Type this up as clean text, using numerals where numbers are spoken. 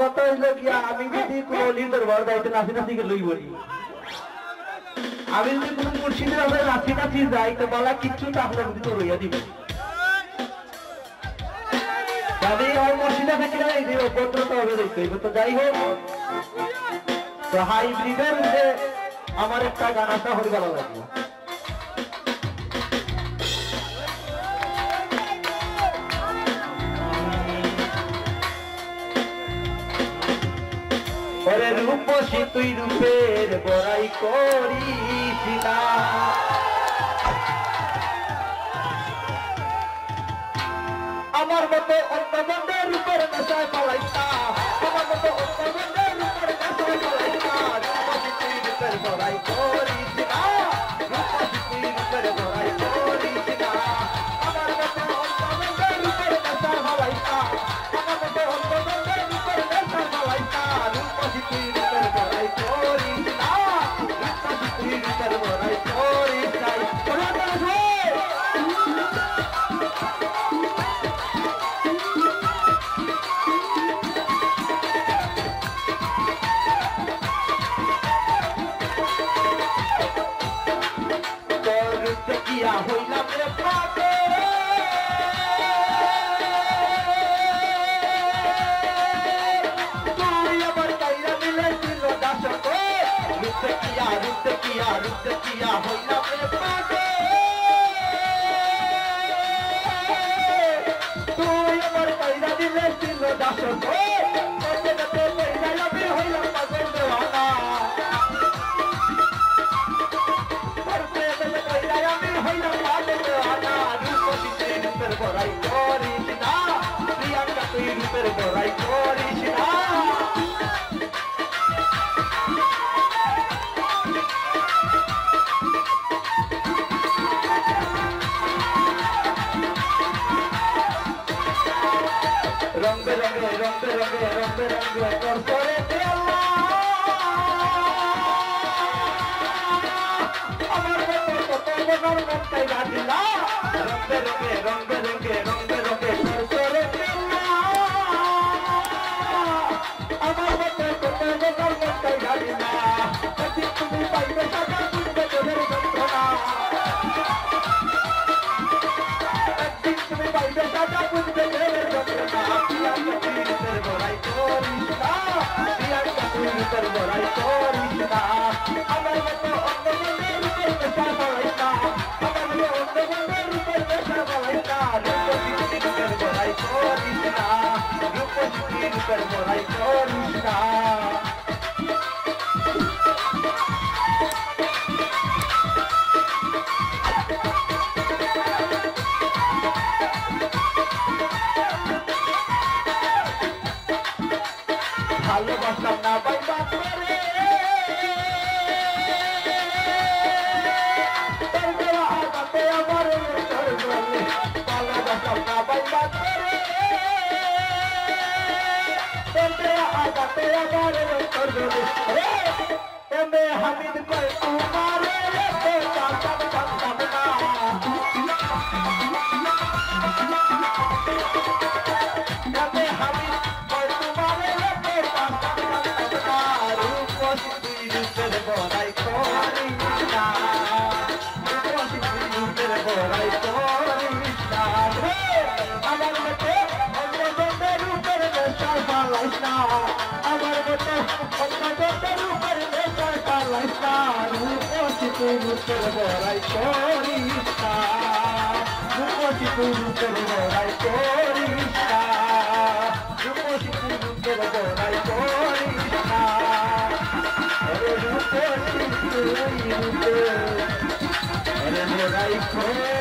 কথা হইলো কি আমি যদি কোনো লিডার বড় দায়িত্ব নাচি নাচিকে লই বলি আমি যদি কোনো মুর্শিদের আমরা নাচি নাচি যাই তো বলা কিচ্ছু তো আপনার কিন্তু রইয়া দিব তবে আমার মুর্শিদা থেকে এই যে অভদ্রতা হবে দেখতে হইব তো যাই হোক তো হাইব্রিডের যে আমার একটা গান আছে হরি ভালো লাগলো ওরে রূপসী তুই রূপের বড়াই করিস না আমার মতো অন্য বন্ধের রূপের নেশায় পালাইস না আমার মতো অন্য বন্ধের রূপের নেশায় পালাইস না রূপসী তুই রূপের বড়াই করিস না রূপসী তুই রূপের বড়াই করিস না আমার মতো অন্য বন্ধের রূপের নেশায় পালাইস না আমার মতো অন্য বন্ধের রূপের নেশায় পালাইস না রূপসী তুই রূপের বড়াই করিস না রূপসী তুই রূপের বড়াই করিস না হইলাম রে পাগল তুই আমার কাইরা মিলে দিল দাসক রুতে কিয়া হইলাম রে পাগল তুই আমার কাইরা মিলে দিল দাসক আমি হইলাম পাগল দেওয়ানা আমি হইলাম পাগল দেওয়ানা রূপসী তুই রূপের বড়াই করিস না প্রিয়াঙ্কা তুই রূপের বড়াই করিস না রঙ বেরঙে করছরে আল্লাহ আমার মতো কত বড় মন কাইরা দিলা রঙ বেরঙে করছরে আল্লাহ আমার মতো কত বড় মন কাইরা দিলা একদিন তুমি পাইবে সাজা বুঝবে তোদের যন্ত্রণা একদিন তুমি পাইবে সাজা বুঝবে তোদের যন্ত্রণা প্রিয়াঙ্কা তুই রূপের বড়াই করিস না প্রিয়াঙ্কা তুই রূপের বড়াই করিস না আমার মতো অন্য বন্ধের রূপের নেশা পালাইস না আমার মতো অন্য বন্ধের রূপের নেশা পালাইস না রূপসী তুই রূপের বড়াই করিস না রূপসী তুই রূপের বড়াই করিস না ভালোবাসা না পাইবা করে তোর দেওয়া আঘাতে আমার তোর বলে ভালোবাসা না পাইবা করে তোর দেওয়া আঘাতে আমার তোর বলে এমে হামিদ কই তোমার রে কাঁদতাম না এমে হামিদ কই তোমার রূপসী তুই রূপের বড়াই করিস না রূপসী তুই রূপের বড়াই করিস না আমার মতো অন্য বন্ধের রূপের নেশায় পালাইস না আমার মতো অন্য বন্ধের রূপের নেশায় পালাইস না রূপসী তুই রূপের বড়াই করিস না রূপসী তুই রূপের বড়াই করিস না রূপসী তুই রূপের বড়াই করিস না রূপসী তুই রূপের বড়াই করিস